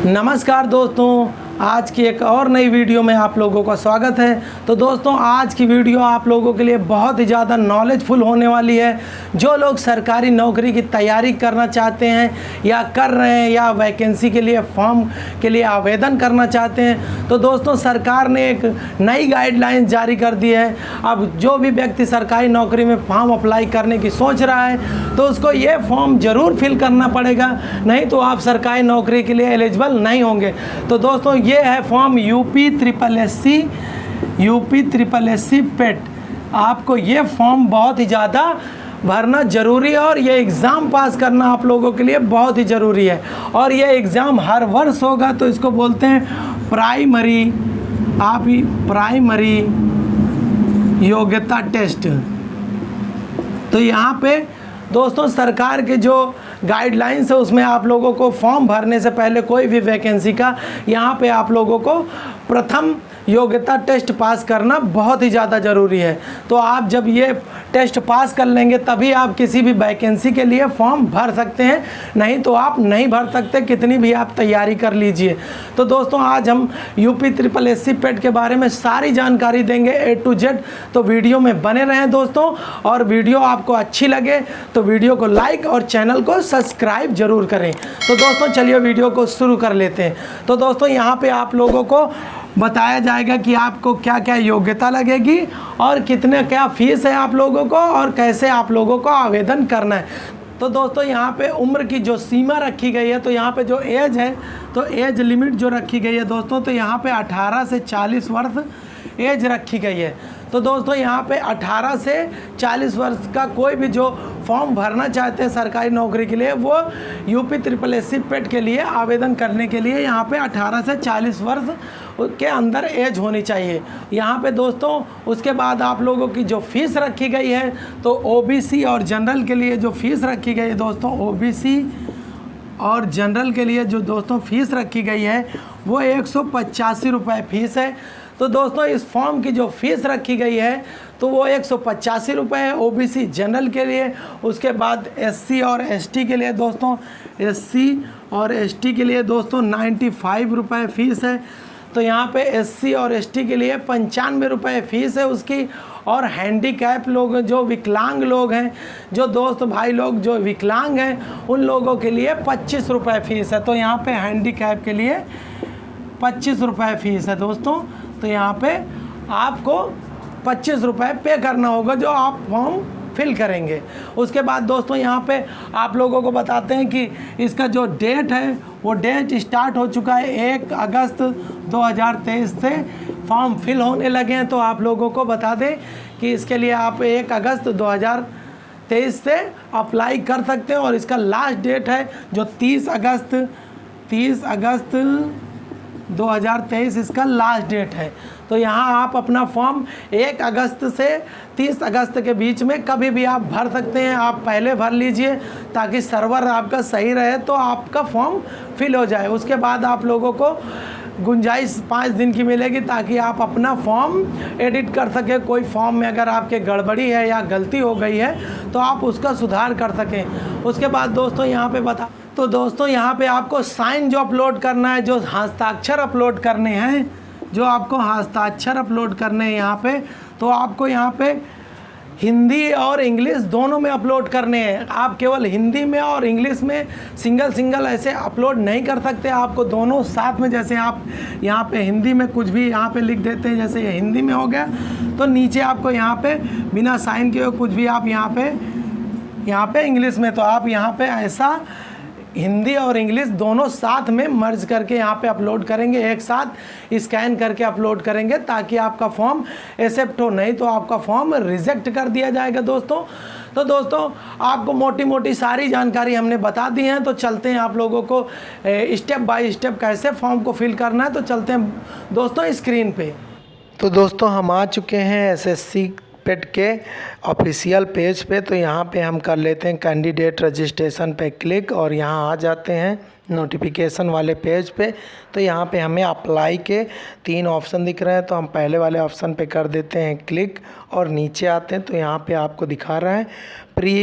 नमस्कार दोस्तों, आज की एक और नई वीडियो में आप लोगों का स्वागत है। तो दोस्तों, आज की वीडियो आप लोगों के लिए बहुत ही ज़्यादा नॉलेजफुल होने वाली है। जो लोग सरकारी नौकरी की तैयारी करना चाहते हैं या कर रहे हैं या वैकेंसी के लिए फॉर्म के लिए आवेदन करना चाहते हैं, तो दोस्तों सरकार ने एक नई गाइडलाइन जारी कर दी है। अब जो भी व्यक्ति सरकारी नौकरी में फॉर्म अप्लाई करने की सोच रहा है तो उसको ये फॉर्म ज़रूर फिल करना पड़ेगा, नहीं तो आप सरकारी नौकरी के लिए एलिजिबल नहीं होंगे। तो दोस्तों, ये है form UP triple S C PET. आपको ये फॉर्म बहुत ही ज़्यादा भरना ज़रूरी है और ये एग्ज़ाम पास करना आप लोगों के लिए बहुत ही ज़रूरी है। और ये एग्ज़ाम हर वर्ष होगा, तो इसको बोलते हैं प्राइमरी योग्यता टेस्ट। तो यहाँ पे दोस्तों सरकार के जो गाइडलाइंस है उसमें आप लोगों को फॉर्म भरने से पहले कोई भी वैकेंसी का यहाँ पे आप लोगों को प्रथम योग्यता टेस्ट पास करना बहुत ही ज़्यादा ज़रूरी है। तो आप जब ये टेस्ट पास कर लेंगे तभी आप किसी भी वैकेंसी के लिए फॉर्म भर सकते हैं, नहीं तो आप नहीं भर सकते, कितनी भी आप तैयारी कर लीजिए। तो दोस्तों, आज हम यूपी ट्रिपल एस सी पेट के बारे में सारी जानकारी देंगे A to Z। तो वीडियो में बने रहें दोस्तों, और वीडियो आपको अच्छी लगे तो वीडियो को लाइक और चैनल को सब्सक्राइब जरूर करें। तो दोस्तों चलिए वीडियो को शुरू कर लेते हैं। तो दोस्तों, यहाँ पे आप लोगों को बताया जाएगा कि आपको क्या क्या योग्यता लगेगी और कितने क्या फीस है आप लोगों को और कैसे आप लोगों को आवेदन करना है। तो दोस्तों, यहाँ पे उम्र की जो सीमा रखी गई है, तो यहाँ पे जो एज है, तो एज लिमिट जो रखी गई है दोस्तों, तो यहाँ पे 18 से 40 वर्ष एज रखी गई है। तो दोस्तों, यहाँ पे 18 से 40 वर्ष का कोई भी जो फॉर्म भरना चाहते हैं सरकारी नौकरी के लिए, वो यूपी ट्रिपल एस सी पेट के लिए आवेदन करने के लिए यहाँ पे 18 से 40 वर्ष के अंदर एज होनी चाहिए। यहाँ पे दोस्तों उसके बाद आप लोगों की जो फीस रखी गई है, तो ओबीसी और जनरल के लिए जो फीस रखी गई है दोस्तों, ओबीसी और जनरल के लिए जो दोस्तों फीस रखी गई है वो 185 रुपये फीस है। तो दोस्तों, इस फॉर्म की जो फीस रखी गई है तो वो 185 रुपये है ओबीसी जनरल के लिए। उसके बाद एससी और एसटी के लिए दोस्तों, एससी और एसटी के लिए दोस्तों 95 रुपये फ़ीस है। तो यहाँ पे एससी और एसटी के लिए 95 रुपये फ़ीस है उसकी। और हैंडीकैप लोग, जो विकलांग लोग हैं, जो दोस्त भाई लोग जो विकलांग हैं, उन लोगों के लिए 25 रुपये फ़ीस है। तो यहाँ पे हैंडीकैप के लिए 25 रुपये फ़ीस है दोस्तों। तो यहाँ पे आपको 25 रुपये पे करना होगा जो आप फॉर्म फिल करेंगे। उसके बाद दोस्तों, यहाँ पे आप लोगों को बताते हैं कि इसका जो डेट है वो डेट स्टार्ट हो चुका है 1 अगस्त 2023 से फॉर्म फिल होने लगे हैं। तो आप लोगों को बता दें कि इसके लिए आप 1 अगस्त 2023 से अप्लाई कर सकते हैं, और इसका लास्ट डेट है जो 30 अगस्त 2023 इसका लास्ट डेट है। तो यहाँ आप अपना फॉर्म 1 अगस्त से 30 अगस्त के बीच में कभी भी आप भर सकते हैं। आप पहले भर लीजिए ताकि सर्वर आपका सही रहे, तो आपका फॉर्म फिल हो जाए। उसके बाद आप लोगों को गुंजाइश 5 दिन की मिलेगी ताकि आप अपना फॉर्म एडिट कर सकें। कोई फॉर्म में अगर आपके गड़बड़ी है या गलती हो गई है तो आप उसका सुधार कर सकें। उसके बाद दोस्तों यहाँ पे आपको साइन जो अपलोड करना है, जो हस्ताक्षर अपलोड करने हैं, यहाँ पे, तो आपको यहाँ पे हिंदी और इंग्लिश दोनों में अपलोड करने हैं। आप केवल हिंदी में और इंग्लिश में सिंगल ऐसे अपलोड नहीं कर सकते, आपको दोनों साथ में। जैसे आप यहाँ पे हिंदी में कुछ भी यहाँ पे लिख देते हैं, जैसे ये हिंदी में हो गया, तो नीचे आपको यहाँ पे बिना साइन किए कुछ भी आप यहाँ पे इंग्लिश में, तो आप यहाँ पे ऐसा हिंदी और इंग्लिश दोनों साथ में मर्ज करके यहाँ पे अपलोड करेंगे, एक साथ स्कैन करके अपलोड करेंगे ताकि आपका फॉर्म एक्सेप्ट हो, नहीं तो आपका फॉर्म रिजेक्ट कर दिया जाएगा दोस्तों। तो दोस्तों, आपको मोटी मोटी सारी जानकारी हमने बता दी है। तो चलते हैं आप लोगों को स्टेप बाय स्टेप कैसे फॉर्म को फिल करना है, तो चलते हैं दोस्तों स्क्रीन पे। तो दोस्तों, हम आ चुके हैं एसएससी पेट के ऑफिशियल पेज पे। तो यहाँ पे हम कर लेते हैं कैंडिडेट रजिस्ट्रेशन पे क्लिक, और यहाँ आ जाते हैं। नोटिफिकेशन वाले पेज पे। तो यहाँ पे हमें अप्लाई के 3 ऑप्शन दिख रहे हैं, तो हम पहले वाले ऑप्शन पे कर देते हैं क्लिक और नीचे आते हैं। तो यहाँ पे आपको दिखा रहा है प्री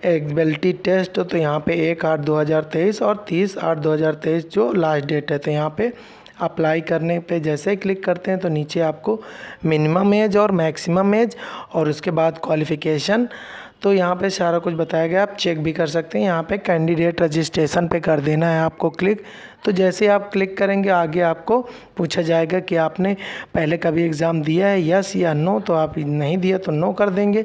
एलिजिबिलिटी टेस्ट। तो यहाँ पे 1/8/2023 और 30/8/2023 जो लास्ट डेट है। तो यहाँ पे अप्लाई करने पे जैसे ही क्लिक करते हैं तो नीचे आपको मिनिमम एज और मैक्सिमम एज और उसके बाद क्वालिफ़िकेशन, तो यहाँ पे सारा कुछ बताया गया, आप चेक भी कर सकते हैं। यहाँ पे कैंडिडेट रजिस्ट्रेशन पे कर देना है आपको क्लिक। तो जैसे आप क्लिक करेंगे आगे आपको पूछा जाएगा कि आपने पहले कभी एग्ज़ाम दिया है, यस या नो। तो आप नहीं दिया तो नो कर देंगे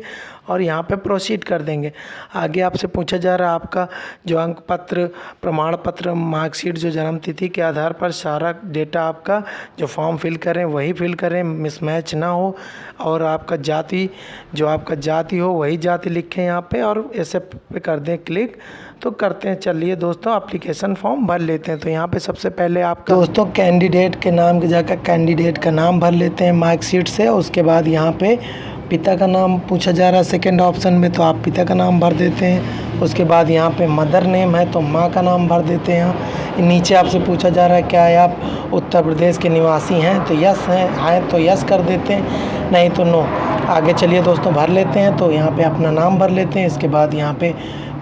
और यहाँ पे प्रोसीड कर देंगे। आगे आपसे पूछा जा रहा है आपका जो अंक पत्र, प्रमाण पत्र, मार्कशीट, जो जन्म तिथि के आधार पर सारा डेटा आपका जो फॉर्म फिल करें वही फिल करें, मिसमैच ना हो। और आपका जाति, जो आपका जाति हो वही जाति लिखें यहाँ पे और ऐसे पे कर दें क्लिक। तो करते हैं, चलिए दोस्तों एप्लीकेशन फॉर्म भर लेते हैं। तो यहाँ पे सबसे पहले आपका दोस्तों कैंडिडेट के नाम की जगह कैंडिडेट का नाम भर लेते हैं मार्कशीट से। उसके बाद यहाँ पे पिता का नाम पूछा जा रहा है सेकंड ऑप्शन में, तो आप पिता का नाम भर देते हैं। उसके बाद यहाँ पे मदर नेम है तो माँ का नाम भर देते हैं। नीचे आपसे पूछा जा रहा है क्या है आप उत्तर प्रदेश के निवासी हैं, तो यस हैं तो यस कर देते हैं, नहीं तो नो। आगे चलिए दोस्तों भर लेते हैं। तो यहाँ पे अपना नाम भर लेते हैं। इसके बाद यहाँ पे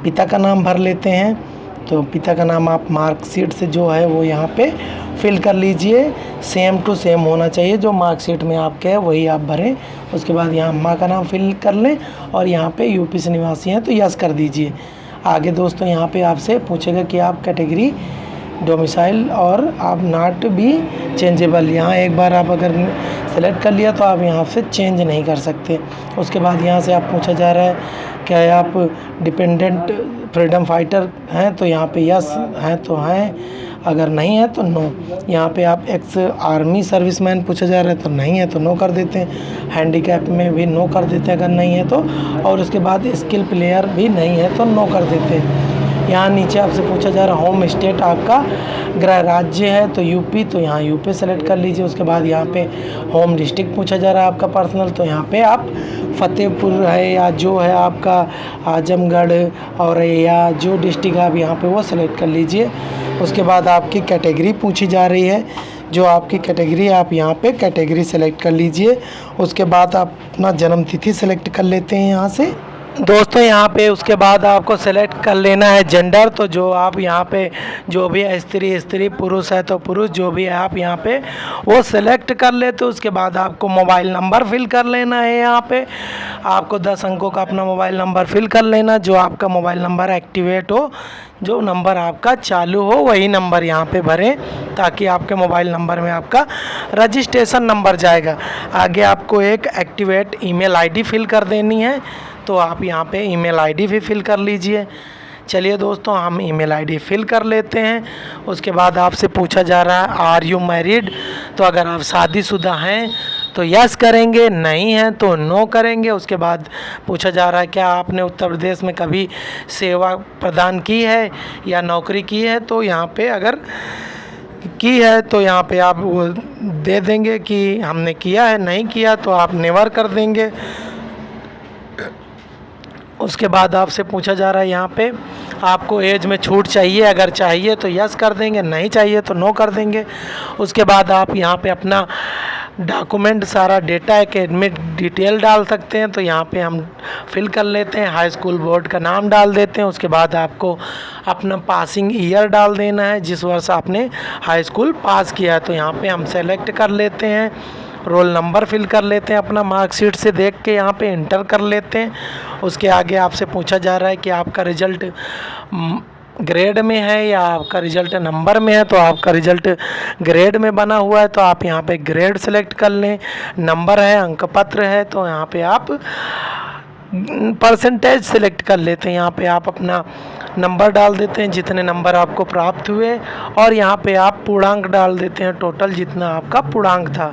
पिता का नाम भर लेते हैं। तो पिता का नाम आप मार्कशीट से जो है वो यहाँ पे फिल कर लीजिए, सेम टू सेम होना चाहिए, जो मार्कशीट में आपके है वही आप भरें। उसके बाद यहाँ माँ का नाम फिल कर लें और यहाँ पे यूपी से निवासी हैं तो यस कर दीजिए। आगे दोस्तों यहाँ पे आपसे पूछेगा कि आप कैटेगरी डोमिसाइल और आप नॉट भी चेंजेबल, यहाँ एक बार आप अगर सेलेक्ट कर लिया तो आप यहाँ से चेंज नहीं कर सकते। उसके बाद यहाँ से आप पूछा जा रहा है क्या आप डिपेंडेंट फ्रीडम फाइटर हैं, तो यहाँ पे यस हैं तो हैं, अगर नहीं है तो नो। यहाँ पे आप एक्स आर्मी सर्विसमैन पूछा जा रहा है तो नहीं है तो नो कर देते हैं। हैंडीकैप में भी नो कर देते हैं अगर नहीं है तो। और उसके बाद स्किल प्लेयर भी नहीं है तो नो कर देते हैं। यहाँ नीचे आपसे पूछा जा रहा है होम स्टेट आपका गृह राज्य है तो यूपी, तो यहाँ यूपी सेलेक्ट कर लीजिए। उसके बाद यहाँ पे होम डिस्ट्रिक्ट पूछा जा रहा है आपका पर्सनल, तो यहाँ पे आप फतेहपुर है या जो है आपका आजमगढ़ और या जो डिस्ट्रिक्ट है आप यहाँ पे वो सेलेक्ट कर लीजिए। उसके बाद आपकी कैटेगरी पूछी जा रही है, जो आपकी कैटेगरी आप यहाँ पे कैटेगरी सेलेक्ट कर लीजिए। उसके बाद आप अपना जन्म तिथि सेलेक्ट कर लेते हैं यहाँ से दोस्तों। यहाँ पे उसके बाद आपको सेलेक्ट कर लेना है जेंडर, तो जो आप यहाँ पे जो भी है स्त्री पुरुष है तो पुरुष, जो भी है आप यहाँ पे वो सेलेक्ट कर लेते। उसके बाद आपको मोबाइल नंबर फिल कर लेना है। यहाँ पे आपको 10 अंकों का अपना मोबाइल नंबर फिल कर लेना, जो आपका मोबाइल नंबर एक्टिवेट हो, जो नंबर आपका चालू हो वही नंबर यहाँ पे भरें, ताकि आपके मोबाइल नंबर में आपका रजिस्ट्रेशन नंबर जाएगा। आगे आपको एक एक्टिवेट ईमेल आईडी फिल कर देनी है, तो आप यहाँ पे ईमेल आईडी भी फिल कर लीजिए। चलिए दोस्तों हम ईमेल आईडी फिल कर लेते हैं। उसके बाद आपसे पूछा जा रहा है आर यू मैरिड, तो अगर आप शादीशुदा हैं तो यस करेंगे, नहीं हैं तो नो करेंगे। उसके बाद पूछा जा रहा है क्या आपने उत्तर प्रदेश में कभी सेवा प्रदान की है या नौकरी की है, तो यहाँ पे अगर की है तो यहाँ पे आप वो दे देंगे कि हमने किया है, नहीं किया तो आप नेवर कर देंगे। उसके बाद आपसे पूछा जा रहा है यहाँ पे आपको एज में छूट चाहिए, अगर चाहिए तो यस कर देंगे, नहीं चाहिए तो नो कर देंगे। उसके बाद आप यहाँ पे अपना डॉक्यूमेंट सारा डेटा एकेडमिक डिटेल डाल सकते हैं, तो यहाँ पे हम फिल कर लेते हैं, हाई स्कूल बोर्ड का नाम डाल देते हैं। उसके बाद आपको अपना पासिंग ईयर डाल देना है, जिस वर्ष आपने हाई स्कूल पास किया है, तो यहाँ पे हम सेलेक्ट कर लेते हैं। रोल नंबर फिल कर लेते हैं अपना मार्कशीट से देख के, यहाँ पे इंटर कर लेते हैं। उसके आगे आपसे पूछा जा रहा है कि आपका रिज़ल्ट ग्रेड में है या आपका रिज़ल्ट नंबर में है, तो आपका रिज़ल्ट ग्रेड में बना हुआ है तो आप यहाँ पे ग्रेड सेलेक्ट कर लें। नंबर है, अंक पत्र है, तो यहाँ पे आप परसेंटेज सेलेक्ट कर लेते हैं। यहाँ पे आप अपना नंबर डाल देते हैं जितने नंबर आपको प्राप्त हुए, और यहाँ पे आप पूर्णांक डाल देते हैं, टोटल जितना आपका पूर्णांक था।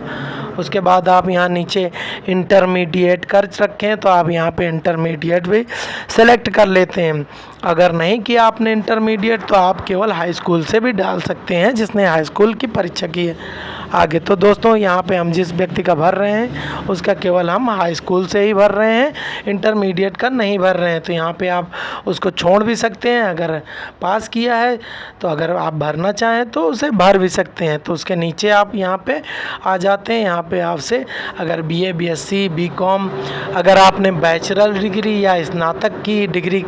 उसके बाद आप यहाँ नीचे इंटरमीडिएट कर रखें तो आप यहाँ पे इंटरमीडिएट भी सेलेक्ट कर लेते हैं। अगर नहीं किया आपने इंटरमीडिएट तो आप केवल हाई स्कूल से भी डाल सकते हैं, जिसने हाई स्कूल की परीक्षा की है आगे। तो दोस्तों यहाँ पे हम जिस व्यक्ति का भर रहे हैं उसका केवल हम हाई स्कूल से ही भर रहे हैं, इंटरमीडिएट का नहीं भर रहे हैं। तो यहाँ पे आप उसको छोड़ भी सकते हैं, अगर पास किया है तो अगर आप भरना चाहें तो उसे भर भी सकते हैं। तो उसके नीचे आप यहाँ पे आ जाते हैं। यहाँ पे आपसे अगर BA BSc BCom अगर आपने बैचलर डिग्री या स्नातक की डिग्री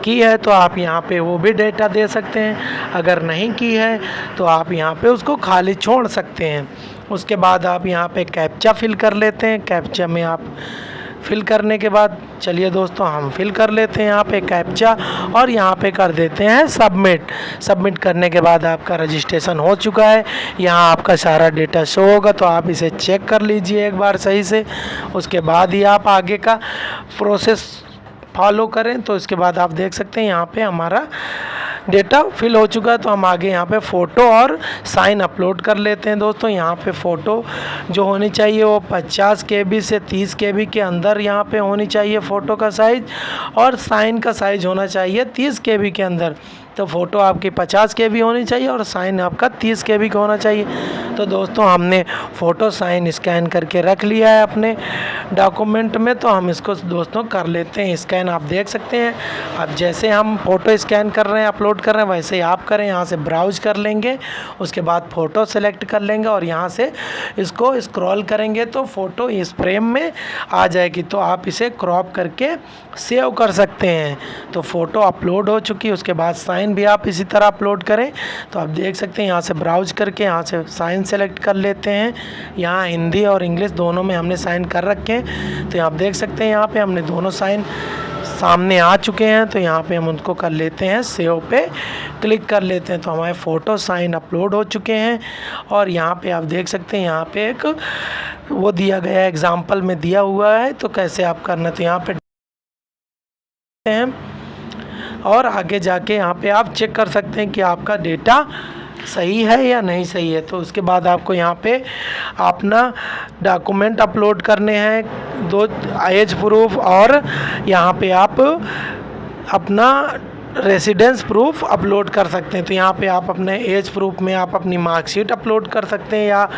की है तो आप यहाँ पे वो भी डेटा दे सकते हैं। अगर नहीं की है तो आप यहाँ पे उसको खाली छोड़ सकते हैं। उसके बाद आप यहाँ पे कैप्चा फिल कर लेते हैं। कैप्चा में आप फिल करने के बाद चलिए दोस्तों हम फिल कर लेते हैं यहाँ पे कैप्चा और यहाँ पे कर देते हैं सबमिट। सबमिट करने के बाद आपका रजिस्ट्रेशन हो चुका है। यहाँ आपका सारा डेटा शो होगा, तो आप इसे चेक कर लीजिए एक बार सही से। उसके बाद ही आप आगे का प्रोसेस फॉलो करें। तो इसके बाद आप देख सकते हैं यहाँ पे हमारा डेटा फिल हो चुका है। तो हम आगे यहाँ पे फ़ोटो और साइन अपलोड कर लेते हैं दोस्तों। यहाँ पे फ़ोटो जो होनी चाहिए वो 50 KB से 30 KB के अंदर यहाँ पे होनी चाहिए फ़ोटो का साइज़, और साइन का साइज़ होना चाहिए 30 KB के अंदर। तो फ़ोटो आपकी 50 KB होनी चाहिए और साइन आपका 30 KB का होना चाहिए। तो दोस्तों हमने फ़ोटो साइन स्कैन करके रख लिया है अपने डॉक्यूमेंट में। तो हम इसको दोस्तों कर लेते हैं स्कैन। आप देख सकते हैं, अब जैसे हम फ़ोटो स्कैन कर रहे हैं अपलोड कर रहे हैं वैसे ही आप करें। यहाँ से ब्राउज़ कर लेंगे, उसके बाद फ़ोटो सेलेक्ट कर लेंगे और यहाँ से इसको स्क्रॉल करेंगे तो फ़ोटो इस फ्रेम में आ जाएगी। तो आप इसे क्रॉप करके सेव कर सकते हैं। तो फ़ोटो अपलोड हो चुकी है। उसके बाद साइन भी आप इसी तरह अपलोड करें। तो आप देख सकते हैं यहाँ से ब्राउज़ करके यहाँ से साइन सेलेक्ट कर लेते हैं। यहाँ हिंदी और इंग्लिश दोनों में हमने साइन कर रखे हैं। तो आप देख सकते हैं यहाँ पे हमने दोनों साइन सामने आ चुके हैं। तो यहाँ पे हम उनको कर लेते हैं सेव पे क्लिक कर लेते हैं। तो हमारे फ़ोटो साइन अपलोड हो चुके हैं। और यहाँ पे आप देख सकते हैं यहाँ पे एक वो दिया गया है, एग्जाम्पल में दिया हुआ है तो कैसे आप करना। तो यहाँ पे और आगे जाके यहाँ पे आप चेक कर सकते हैं कि आपका डेटा सही है या नहीं सही है। तो उसके बाद आपको यहाँ पे अपना डॉक्यूमेंट अपलोड करने हैं, 2 एज प्रूफ, और यहाँ पे आप अपना रेसिडेंस प्रूफ अपलोड कर सकते हैं। तो यहाँ पे आप अपने एज प्रूफ में आप अपनी मार्कशीट अपलोड कर सकते हैं या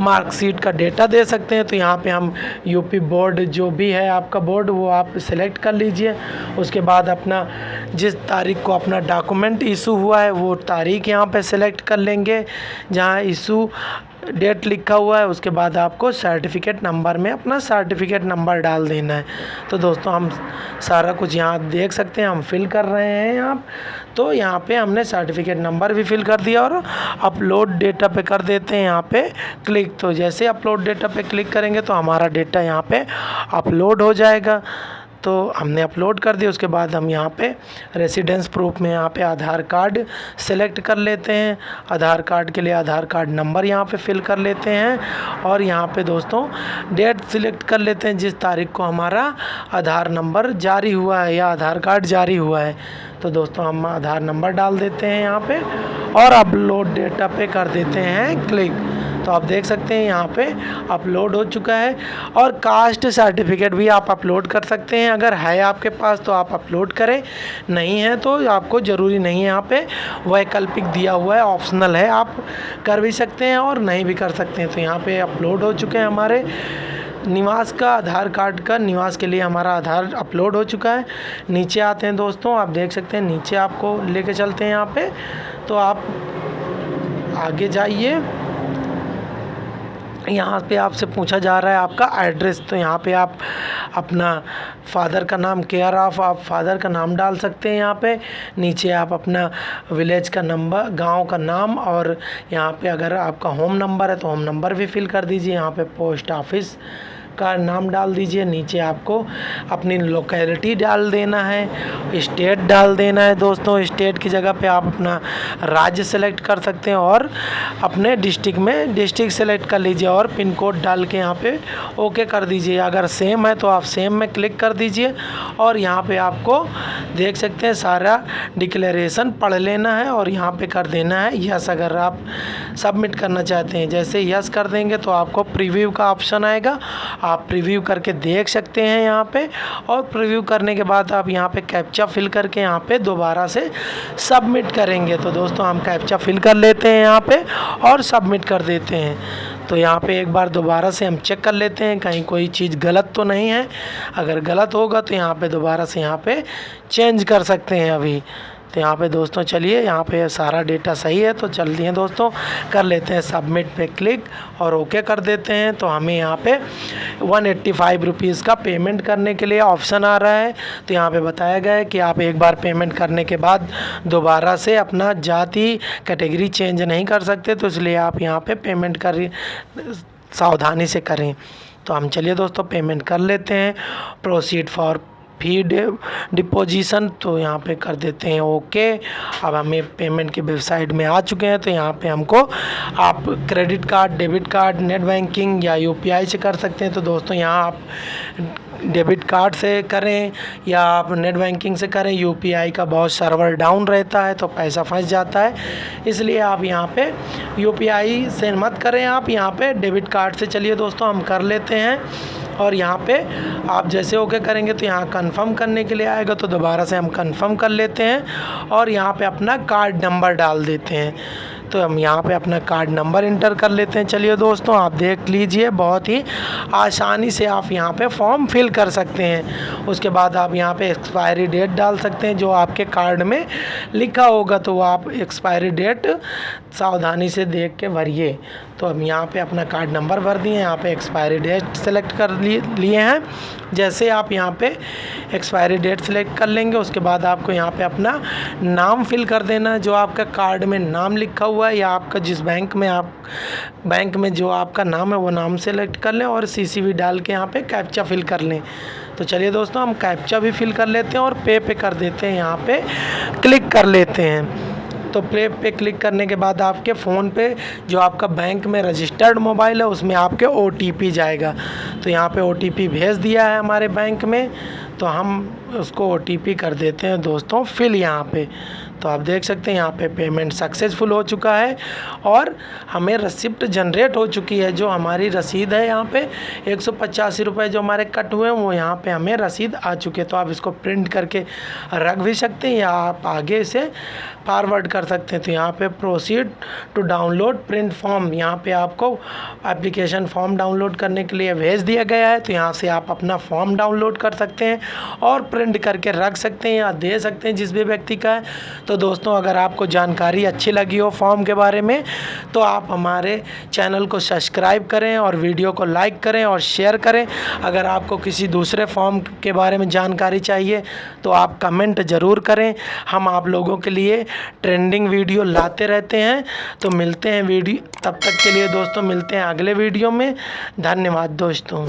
मार्कशीट का डेटा दे सकते हैं। तो यहाँ पे हम यूपी बोर्ड जो भी है आपका बोर्ड वो आप सिलेक्ट कर लीजिए। उसके बाद अपना जिस तारीख को अपना डॉक्यूमेंट इशू हुआ है वो तारीख यहाँ पे सिलेक्ट कर लेंगे जहाँ इशू डेट लिखा हुआ है। उसके बाद आपको सर्टिफिकेट नंबर में अपना सर्टिफिकेट नंबर डाल देना है। तो दोस्तों हम सारा कुछ यहाँ देख सकते हैं हम फिल कर रहे हैं आप। तो यहाँ पे हमने सर्टिफिकेट नंबर भी फिल कर दिया और अपलोड डेटा पे कर देते हैं यहाँ पे क्लिक। तो जैसे अपलोड डेटा पे क्लिक करेंगे तो हमारा डेटा यहाँ पे अपलोड हो जाएगा। तो हमने अपलोड कर दिया। उसके बाद हम यहाँ पे रेसिडेंस प्रूफ में यहाँ पे आधार कार्ड सेलेक्ट कर लेते हैं। आधार कार्ड के लिए आधार कार्ड नंबर यहाँ पे फिल कर लेते हैं और यहाँ पे दोस्तों डेट सिलेक्ट कर लेते हैं जिस तारीख को हमारा आधार नंबर जारी हुआ है या आधार कार्ड जारी हुआ है। तो दोस्तों हम आधार नंबर डाल देते हैं यहाँ पे और अपलोड डेटा पे कर देते हैं क्लिक। तो आप देख सकते हैं यहाँ पे अपलोड हो चुका है। और कास्ट सर्टिफिकेट भी आप अपलोड कर सकते हैं, अगर है आपके पास तो आप अपलोड करें, नहीं है तो आपको ज़रूरी नहीं है। यहाँ पे वैकल्पिक दिया हुआ है, ऑप्शनल है, आप कर भी सकते हैं और नहीं भी कर सकते हैं। तो यहाँ पे अपलोड हो चुके हैं हमारे निवास का आधार कार्ड का निवास के लिए हमारा आधार अपलोड हो चुका है। नीचे आते हैं दोस्तों, आप देख सकते हैं नीचे आपको लेके चलते हैं यहाँ पे। तो आप आगे जाइए, यहाँ पे आपसे पूछा जा रहा है आपका एड्रेस। तो यहाँ पे आप अपना फादर का नाम केयर ऑफ आप फादर का नाम डाल सकते हैं। यहाँ पे नीचे आप अपना विलेज का नंबर, गांव का नाम, और यहाँ पे अगर आपका होम नंबर है तो होम नंबर भी फिल कर दीजिए। यहाँ पे पोस्ट ऑफिस का नाम डाल दीजिए। नीचे आपको अपनी लोकेलिटी डाल देना है, स्टेट डाल देना है दोस्तों। स्टेट की जगह पे आप अपना राज्य सेलेक्ट कर सकते हैं और अपने डिस्ट्रिक्ट में डिस्ट्रिक्ट सेलेक्ट कर लीजिए और पिन कोड डाल के यहाँ पे ओके कर दीजिए। अगर सेम है तो आप सेम में क्लिक कर दीजिए और यहाँ पे आपको देख सकते हैं सारा डिक्लेरेशन पढ़ लेना है और यहाँ पे कर देना है यस। अगर आप सबमिट करना चाहते हैं। जैसे यस कर देंगे तो आपको प्रीव्यू का ऑप्शन आएगा, आप प्रीव्यू करके देख सकते हैं यहाँ पे। और प्रीव्यू करने के बाद आप यहाँ पे कैप्चा फिल करके यहाँ पे दोबारा से सबमिट करेंगे। तो दोस्तों हम कैप्चा फिल कर लेते हैं यहाँ पे और सबमिट कर देते हैं। तो यहाँ पे एक बार दोबारा से हम चेक कर लेते हैं कहीं कोई चीज़ गलत तो नहीं है। अगर गलत होगा तो यहाँ पे दोबारा से यहाँ पे चेंज कर सकते हैं अभी। तो यहाँ पे दोस्तों चलिए, यहाँ पे सारा डेटा सही है तो चलते हैं दोस्तों, कर लेते हैं सबमिट पे क्लिक और ओके कर देते हैं। तो हमें यहाँ पे 185 रुपीज़ का पेमेंट करने के लिए ऑप्शन आ रहा है। तो यहाँ पे बताया गया है कि आप एक बार पेमेंट करने के बाद दोबारा से अपना जाति कैटेगरी चेंज नहीं कर सकते, तो इसलिए आप यहाँ पे पेमेंट कर सावधानी से करें। तो हम चलिए दोस्तों पेमेंट कर लेते हैं। प्रोसीड फॉर फी डिपोजिशन, तो यहाँ पे कर देते हैं ओके। अब हमें पेमेंट की वेबसाइट में आ चुके हैं। तो यहाँ पे हमको आप credit card, debit card, net banking या यूपीआई से कर सकते हैं। तो दोस्तों यहाँ आप डेबिट कार्ड से करें या आप नेट बैंकिंग से करें, यूपीआई का बहुत सर्वर डाउन रहता है तो पैसा फंस जाता है, इसलिए आप यहाँ पे यूपीआई से मत करें, आप यहाँ पे डेबिट कार्ड से चलिए दोस्तों हम कर लेते हैं। और यहाँ पे आप जैसे ओके करेंगे तो यहाँ कंफर्म करने के लिए आएगा, तो दोबारा से हम कंफर्म कर लेते हैं और यहाँ पे अपना कार्ड नंबर डाल देते हैं। तो हम यहाँ पे अपना कार्ड नंबर इंटर कर लेते हैं। चलिए दोस्तों आप देख लीजिए, बहुत ही आसानी से आप यहाँ पे फॉर्म फिल कर सकते हैं। उसके बाद आप यहाँ पे एक्सपायरी डेट डाल सकते हैं, जो आपके कार्ड में लिखा होगा तो वो आप एक्सपायरी डेट सावधानी से देख के भरिए। तो हम यहाँ पे अपना कार्ड नंबर भर दिए, यहाँ पे एक्सपायरी डेट सेलेक्ट कर लिए हैं। जैसे आप यहाँ पे एक्सपायरी डेट सेलेक्ट कर लेंगे उसके बाद आपको यहाँ पे अपना नाम फिल कर देना है, जो आपका कार्ड में नाम लिखा हुआ है या आपका जिस बैंक में जो आपका नाम है वो नाम सेलेक्ट कर लें और सीसीवी डाल के यहाँ पे कैप्चा फिल कर लें। तो चलिए दोस्तों हम कैप्चा भी फिल कर लेते हैं और पे कर देते हैं, यहाँ पे क्लिक कर लेते हैं। तो पे क्लिक करने के बाद आपके फ़ोन पे जो आपका बैंक में रजिस्टर्ड मोबाइल है उसमें आपके OTP जाएगा। तो यहाँ पे OTP भेज दिया है हमारे बैंक में, तो हम उसको OTP कर देते हैं दोस्तों फिल यहाँ पे। तो आप देख सकते हैं यहाँ पे पेमेंट सक्सेसफुल हो चुका है और हमें रिसिप्ट जनरेट हो चुकी है। जो हमारी रसीद है यहाँ पे 185 रुपये जो हमारे कट हुए हैं वो यहाँ पे हमें रसीद आ चुके हैं। तो आप इसको प्रिंट करके रख भी सकते हैं या आप आगे इसे फॉरवर्ड कर सकते हैं। तो यहाँ पे proceed to download print form, यहाँ पे आपको एप्लीकेशन फॉर्म डाउनलोड करने के लिए भेज दिया गया है। तो यहाँ से आप अपना फॉर्म डाउनलोड कर सकते हैं और प्रिंट करके रख सकते हैं या दे सकते हैं जिस भी व्यक्ति का है। तो दोस्तों अगर आपको जानकारी अच्छी लगी हो फॉर्म के बारे में तो आप हमारे चैनल को सब्सक्राइब करें और वीडियो को लाइक करें और शेयर करें। अगर आपको किसी दूसरे फॉर्म के बारे में जानकारी चाहिए तो आप कमेंट ज़रूर करें, हम आप लोगों के लिए ट्रेंडिंग वीडियो लाते रहते हैं। तो मिलते हैं तब तक के लिए दोस्तों मिलते हैं अगले वीडियो में। धन्यवाद दोस्तों।